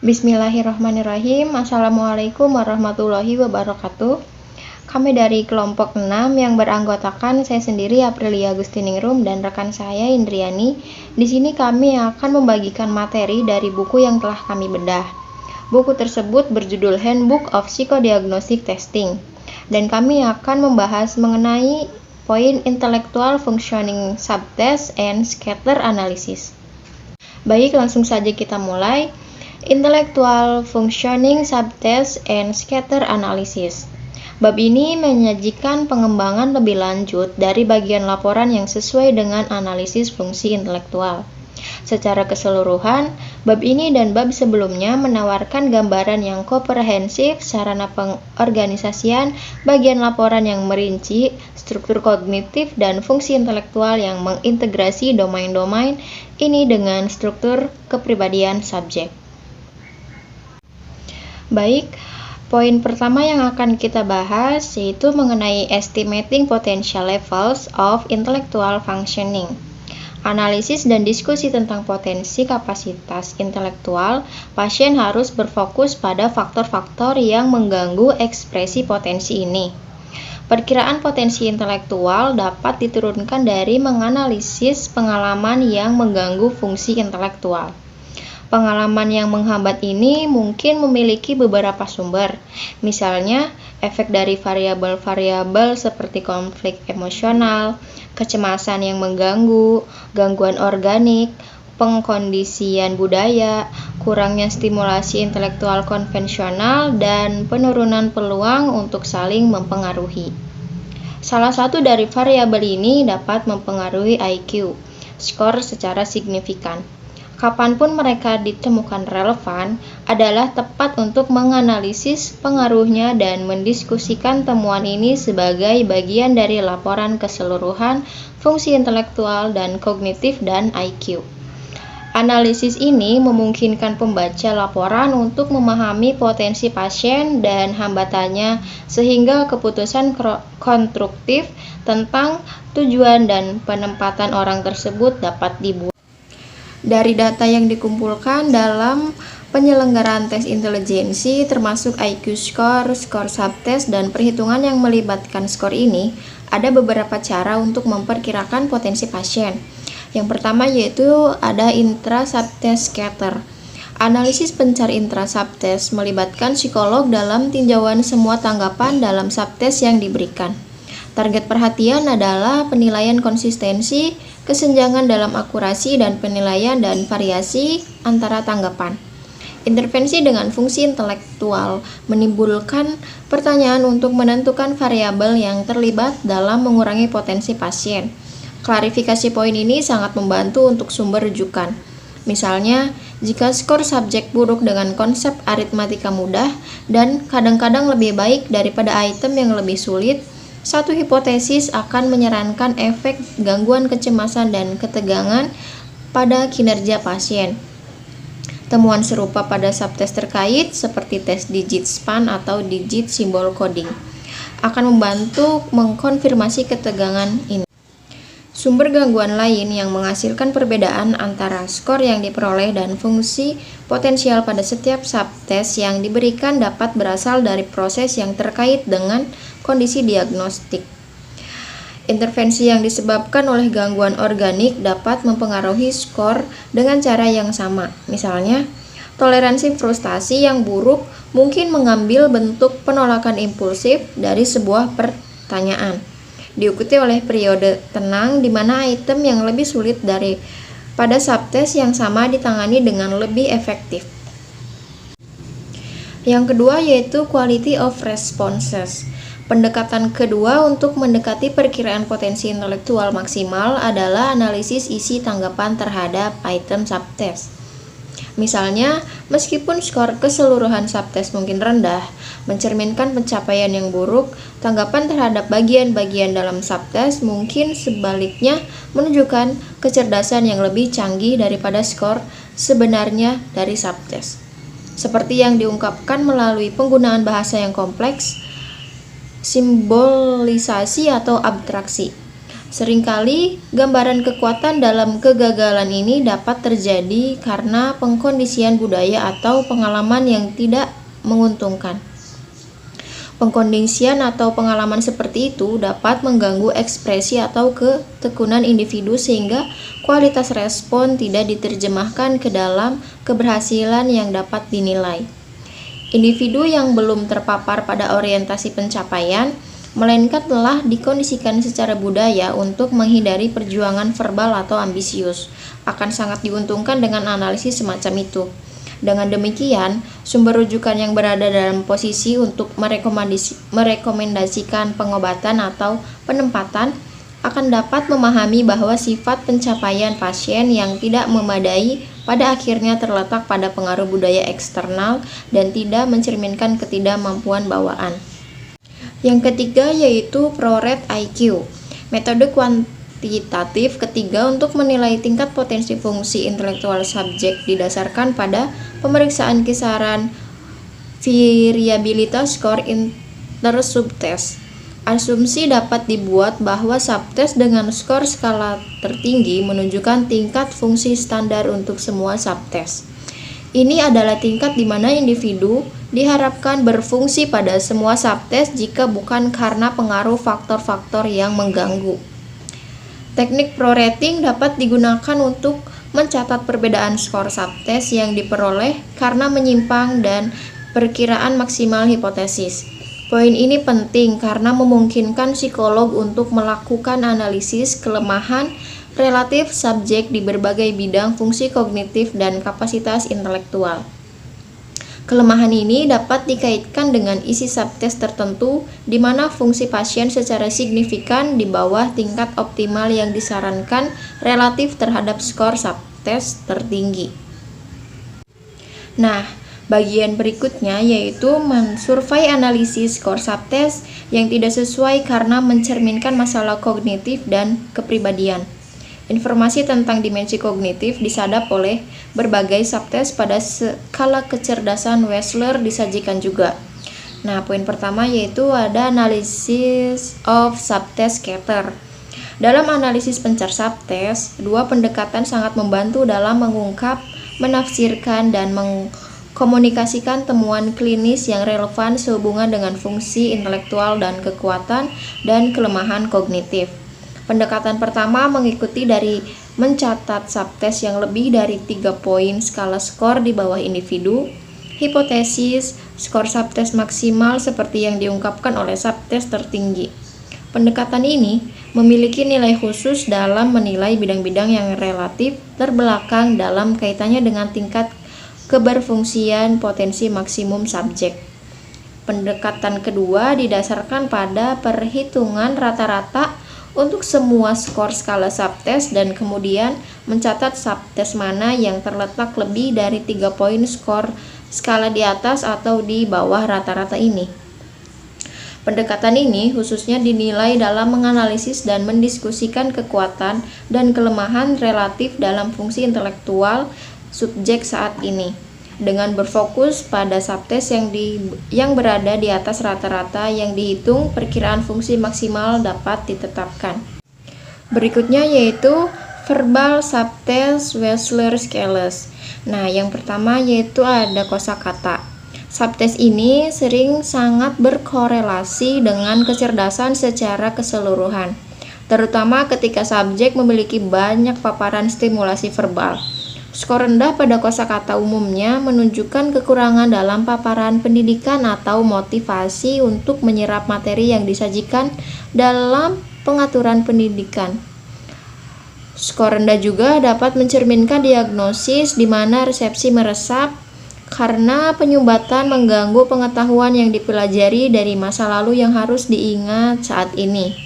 Bismillahirrahmanirrahim. Assalamualaikum warahmatullahi wabarakatuh. Kami dari kelompok 6 yang beranggotakan saya sendiri Aprilia Agustiningrum dan rekan saya Indriani. Di sini kami akan membagikan materi dari buku yang telah kami bedah. Buku tersebut berjudul Handbook of Psychodiagnostic Testing dan kami akan membahas mengenai poin intellectual functioning subtest and scatter analysis. Baik, langsung saja kita mulai. Intellectual Functioning Subtest and Scatter Analysis. Bab ini menyajikan pengembangan lebih lanjut dari bagian laporan yang sesuai dengan analisis fungsi intelektual. Secara keseluruhan, bab ini dan bab sebelumnya menawarkan gambaran yang komprehensif sarana pengorganisasian bagian laporan yang merinci struktur kognitif dan fungsi intelektual yang mengintegrasi domain-domain ini dengan struktur kepribadian subjek. Baik, poin pertama yang akan kita bahas yaitu mengenai estimating potential levels of intellectual functioning. Analisis dan diskusi tentang potensi kapasitas intelektual, pasien harus berfokus pada faktor-faktor yang mengganggu ekspresi potensi ini. Perkiraan potensi intelektual dapat diturunkan dari menganalisis pengalaman yang mengganggu fungsi intelektual. Pengalaman yang menghambat ini mungkin memiliki beberapa sumber, misalnya efek dari variabel-variabel seperti konflik emosional, kecemasan yang mengganggu, gangguan organik, pengkondisian budaya, kurangnya stimulasi intelektual konvensional, dan penurunan peluang untuk saling mempengaruhi. Salah satu dari variabel ini dapat mempengaruhi IQ, skor secara signifikan. Kapanpun mereka ditemukan relevan adalah tepat untuk menganalisis pengaruhnya dan mendiskusikan temuan ini sebagai bagian dari laporan keseluruhan fungsi intelektual dan kognitif dan IQ. Analisis ini memungkinkan pembaca laporan untuk memahami potensi pasien dan hambatannya sehingga keputusan konstruktif tentang tujuan dan penempatan orang tersebut dapat dibuat. Dari data yang dikumpulkan dalam penyelenggaraan tes intelijensi termasuk IQ score, skor subtest, dan perhitungan yang melibatkan skor ini, ada beberapa cara untuk memperkirakan potensi pasien. Yang pertama yaitu ada intra-subtest scatter. Analisis pencar intra-subtest melibatkan psikolog dalam tinjauan semua tanggapan dalam subtest yang diberikan. Target perhatian adalah penilaian konsistensi, kesenjangan dalam akurasi dan penilaian dan variasi antara tanggapan. Intervensi dengan fungsi intelektual menimbulkan pertanyaan untuk menentukan variabel yang terlibat dalam mengurangi potensi pasien. Klarifikasi poin ini sangat membantu untuk sumber rujukan. Misalnya, jika skor subjek buruk dengan konsep aritmatika mudah dan kadang-kadang lebih baik daripada item yang lebih sulit, satu hipotesis akan menyarankan efek gangguan kecemasan dan ketegangan pada kinerja pasien. Temuan serupa pada subtest terkait seperti tes digit span atau digit simbol coding akan membantu mengkonfirmasi ketegangan ini. Sumber gangguan lain yang menghasilkan perbedaan antara skor yang diperoleh dan fungsi potensial pada setiap subtest yang diberikan dapat berasal dari proses yang terkait dengan kondisi diagnostik. Intervensi yang disebabkan oleh gangguan organik dapat mempengaruhi skor dengan cara yang sama. Misalnya, toleransi frustasi yang buruk mungkin mengambil bentuk penolakan impulsif dari sebuah pertanyaan, diikuti oleh periode tenang di mana item yang lebih sulit pada subtest yang sama ditangani dengan lebih efektif. Yang kedua yaitu quality of responses. Pendekatan kedua untuk mendekati perkiraan potensi intelektual maksimal adalah analisis isi tanggapan terhadap item subtest. Misalnya, meskipun skor keseluruhan subtest mungkin rendah, mencerminkan pencapaian yang buruk, tanggapan terhadap bagian-bagian dalam subtest mungkin sebaliknya menunjukkan kecerdasan yang lebih canggih daripada skor sebenarnya dari subtest. Seperti yang diungkapkan melalui penggunaan bahasa yang kompleks, simbolisasi atau abstraksi. Seringkali gambaran kekuatan dalam kegagalan ini dapat terjadi karena pengkondisian budaya atau pengalaman yang tidak menguntungkan. Pengkondisian atau pengalaman seperti itu dapat mengganggu ekspresi atau ketekunan individu sehingga kualitas respon tidak diterjemahkan ke dalam keberhasilan yang dapat dinilai. Individu yang belum terpapar pada orientasi pencapaian, melainkan telah dikondisikan secara budaya untuk menghindari perjuangan verbal atau ambisius, akan sangat diuntungkan dengan analisis semacam itu. Dengan demikian, sumber rujukan yang berada dalam posisi untuk merekomendasikan pengobatan atau penempatan akan dapat memahami bahwa sifat pencapaian pasien yang tidak memadai pada akhirnya terletak pada pengaruh budaya eksternal dan tidak mencerminkan ketidakmampuan bawaan. Yang ketiga yaitu ProRed IQ, metode kuantitatif ketiga untuk menilai tingkat potensi fungsi intelektual subjek didasarkan pada pemeriksaan kisaran variabilitas skor intersubtes. Asumsi dapat dibuat bahwa subtes dengan skor skala tertinggi menunjukkan tingkat fungsi standar untuk semua subtes. Ini adalah tingkat di mana individu diharapkan berfungsi pada semua subtes jika bukan karena pengaruh faktor-faktor yang mengganggu. Teknik ProRating dapat digunakan untuk mencatat perbedaan skor subtes yang diperoleh karena menyimpang dan perkiraan maksimal hipotesis. Poin ini penting karena memungkinkan psikolog untuk melakukan analisis kelemahan relatif subjek di berbagai bidang fungsi kognitif dan kapasitas intelektual. Kelemahan ini dapat dikaitkan dengan isi subtes tertentu di mana fungsi pasien secara signifikan di bawah tingkat optimal yang disarankan relatif terhadap skor subtes tertinggi. Nah, bagian berikutnya yaitu mensurvei analisis skor subtes yang tidak sesuai karena mencerminkan masalah kognitif dan kepribadian. Informasi tentang dimensi kognitif disadap oleh berbagai subtes pada skala kecerdasan Wechsler disajikan juga. Nah, poin pertama yaitu ada analysis of subtest scatter. Dalam analisis pencar subtes, dua pendekatan sangat membantu dalam mengungkap, menafsirkan, dan mengkomunikasikan temuan klinis yang relevan sehubungan dengan fungsi intelektual dan kekuatan dan kelemahan kognitif. Pendekatan pertama mengikuti dari mencatat subtes yang lebih dari 3 poin skala skor di bawah individu, hipotesis, skor subtes maksimal seperti yang diungkapkan oleh subtes tertinggi. Pendekatan ini memiliki nilai khusus dalam menilai bidang-bidang yang relatif terbelakang dalam kaitannya dengan tingkat keberfungsian potensi maksimum subjek. Pendekatan kedua didasarkan pada perhitungan rata-rata untuk semua skor skala subtes dan kemudian mencatat subtes mana yang terletak lebih dari 3 poin skor skala di atas atau di bawah rata-rata ini. Pendekatan ini khususnya dinilai dalam menganalisis dan mendiskusikan kekuatan dan kelemahan relatif dalam fungsi intelektual subjek saat ini, dengan berfokus pada subtes yang berada di atas rata-rata yang dihitung perkiraan fungsi maksimal dapat ditetapkan. Berikutnya yaitu verbal subtest Wechsler scales. Nah, yang pertama yaitu ada kosakata. Subtest ini sering sangat berkorelasi dengan kecerdasan secara keseluruhan, terutama ketika subjek memiliki banyak paparan stimulasi verbal. Skor rendah pada kosakata umumnya menunjukkan kekurangan dalam paparan pendidikan atau motivasi untuk menyerap materi yang disajikan dalam pengaturan pendidikan. Skor rendah juga dapat mencerminkan diagnosis di mana resepsi meresap karena penyumbatan mengganggu pengetahuan yang dipelajari dari masa lalu yang harus diingat saat ini.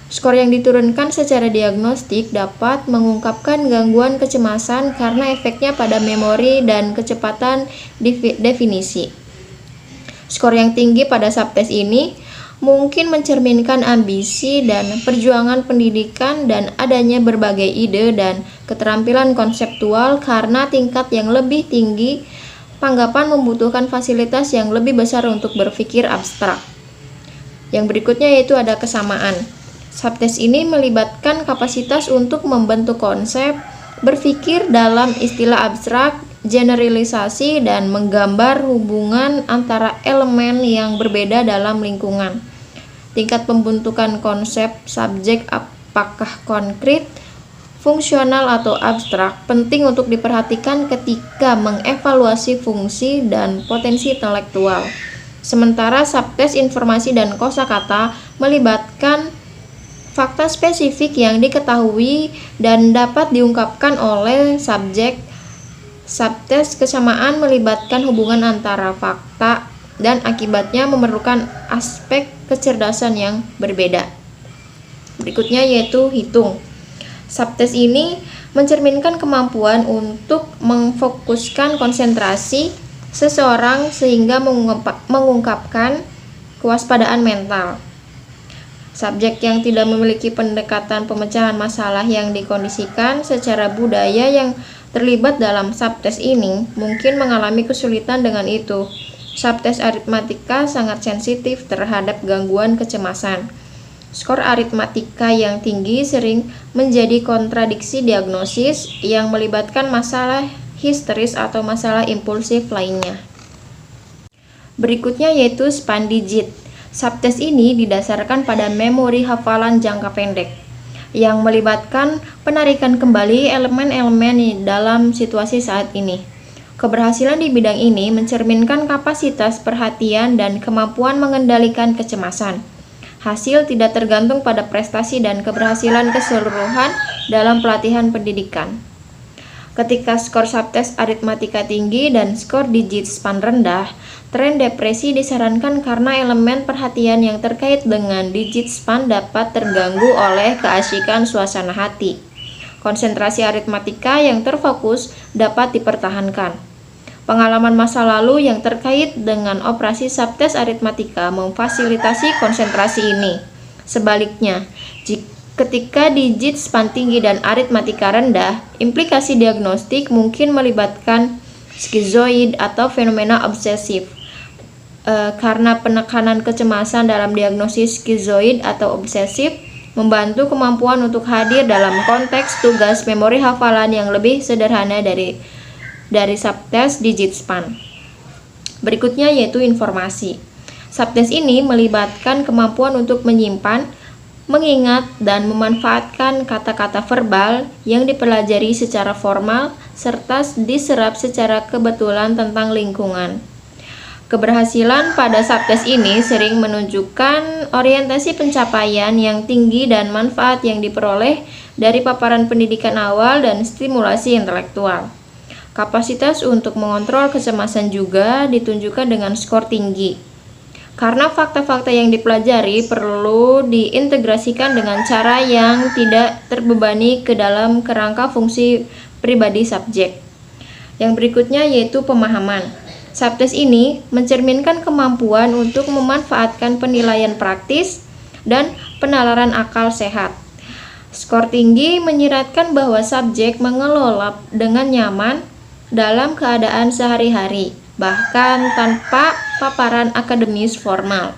Skor yang diturunkan secara diagnostik dapat mengungkapkan gangguan kecemasan karena efeknya pada memori dan kecepatan definisi. Skor yang tinggi pada subtes ini mungkin mencerminkan ambisi dan perjuangan pendidikan dan adanya berbagai ide dan keterampilan konseptual karena tingkat yang lebih tinggi tanggapan membutuhkan fasilitas yang lebih besar untuk berpikir abstrak. Yang berikutnya yaitu ada kesamaan. Subtes ini melibatkan kapasitas untuk membentuk konsep, berpikir dalam istilah abstrak, generalisasi, dan menggambar hubungan antara elemen yang berbeda dalam lingkungan. Tingkat pembentukan konsep subjek apakah konkret, fungsional, atau abstrak penting untuk diperhatikan ketika mengevaluasi fungsi dan potensi intelektual. Sementara subtes informasi dan kosakata melibatkan fakta spesifik yang diketahui dan dapat diungkapkan oleh subjek. Subtes kesamaan melibatkan hubungan antara fakta dan akibatnya memerlukan aspek kecerdasan yang berbeda. Berikutnya yaitu hitung. Subtes ini mencerminkan kemampuan untuk memfokuskan konsentrasi seseorang sehingga mengungkapkan kewaspadaan mental. Subjek yang tidak memiliki pendekatan pemecahan masalah yang dikondisikan secara budaya yang terlibat dalam subtes ini mungkin mengalami kesulitan dengan itu. Subtes aritmatika sangat sensitif terhadap gangguan kecemasan. Skor aritmatika yang tinggi sering menjadi kontradiksi diagnosis yang melibatkan masalah histeris atau masalah impulsif lainnya. Berikutnya yaitu span digit. Subtes ini didasarkan pada memori hafalan jangka pendek yang melibatkan penarikan kembali elemen-elemen dalam situasi saat ini. Keberhasilan di bidang ini mencerminkan kapasitas perhatian dan kemampuan mengendalikan kecemasan. Hasil tidak tergantung pada prestasi dan keberhasilan keseluruhan dalam pelatihan pendidikan. Ketika skor subtes aritmatika tinggi dan skor digit span rendah, tren depresi disarankan karena elemen perhatian yang terkait dengan digit span dapat terganggu oleh keasyikan suasana hati. Konsentrasi aritmatika yang terfokus dapat dipertahankan. Pengalaman masa lalu yang terkait dengan operasi subtes aritmatika memfasilitasi konsentrasi ini. Sebaliknya, ketika digit span tinggi dan aritmatika rendah, implikasi diagnostik mungkin melibatkan skizoid atau fenomena obsesif. Karena penekanan kecemasan dalam diagnosis skizoid atau obsesif membantu kemampuan untuk hadir dalam konteks tugas memori hafalan yang lebih sederhana dari subtes digit span. Berikutnya yaitu informasi. Subtes ini melibatkan kemampuan untuk menyimpan, mengingat, dan memanfaatkan kata-kata verbal yang dipelajari secara formal serta diserap secara kebetulan tentang lingkungan. Keberhasilan pada subtes ini sering menunjukkan orientasi pencapaian yang tinggi dan manfaat yang diperoleh dari paparan pendidikan awal dan stimulasi intelektual. Kapasitas untuk mengontrol kecemasan juga ditunjukkan dengan skor tinggi. Karena fakta-fakta yang dipelajari perlu diintegrasikan dengan cara yang tidak terbebani ke dalam kerangka fungsi pribadi subjek. Yang berikutnya yaitu pemahaman. Subtes ini mencerminkan kemampuan untuk memanfaatkan penilaian praktis dan penalaran akal sehat. Skor tinggi menyiratkan bahwa subjek mengelola dengan nyaman dalam keadaan sehari-hari, bahkan tanpa paparan akademis formal.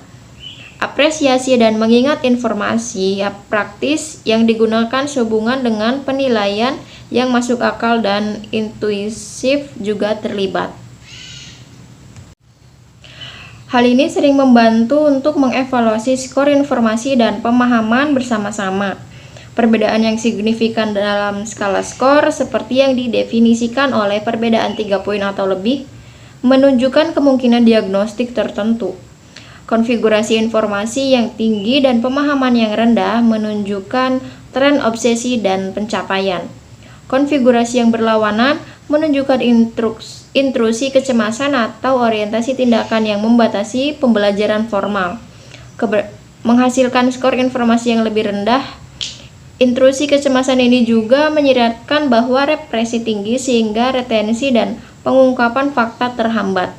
Apresiasi dan mengingat informasi praktis yang digunakan sehubungan dengan penilaian yang masuk akal dan intuisif juga terlibat. Hal ini sering membantu untuk mengevaluasi skor informasi dan pemahaman bersama-sama. Perbedaan yang signifikan dalam skala skor seperti yang didefinisikan oleh perbedaan 3 poin atau lebih menunjukkan kemungkinan diagnostik tertentu. Konfigurasi informasi yang tinggi dan pemahaman yang rendah menunjukkan tren obsesi dan pencapaian. Konfigurasi yang berlawanan menunjukkan intrusi kecemasan atau orientasi tindakan yang membatasi pembelajaran formal. Menghasilkan skor informasi yang lebih rendah, intrusi kecemasan ini juga menyiratkan bahwa represi tinggi sehingga retensi dan pengungkapan fakta terhambat.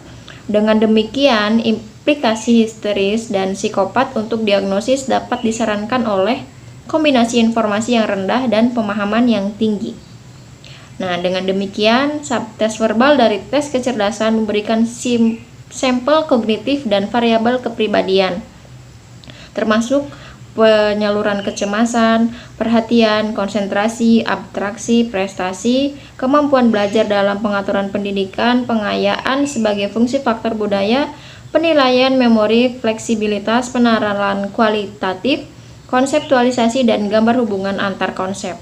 Dengan demikian, implikasi histeris dan psikopat untuk diagnosis dapat disarankan oleh kombinasi informasi yang rendah dan pemahaman yang tinggi. Nah, dengan demikian, subtes verbal dari tes kecerdasan memberikan sampel kognitif dan variabel kepribadian, termasuk penyaluran kecemasan, perhatian, konsentrasi, abstraksi, prestasi, kemampuan belajar dalam pengaturan pendidikan, pengayaan sebagai fungsi faktor budaya, penilaian, memori, fleksibilitas, penerapan kualitatif, konseptualisasi, dan gambar hubungan antar konsep.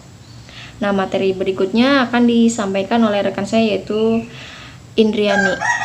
Nah, materi berikutnya akan disampaikan oleh rekan saya yaitu Indriani.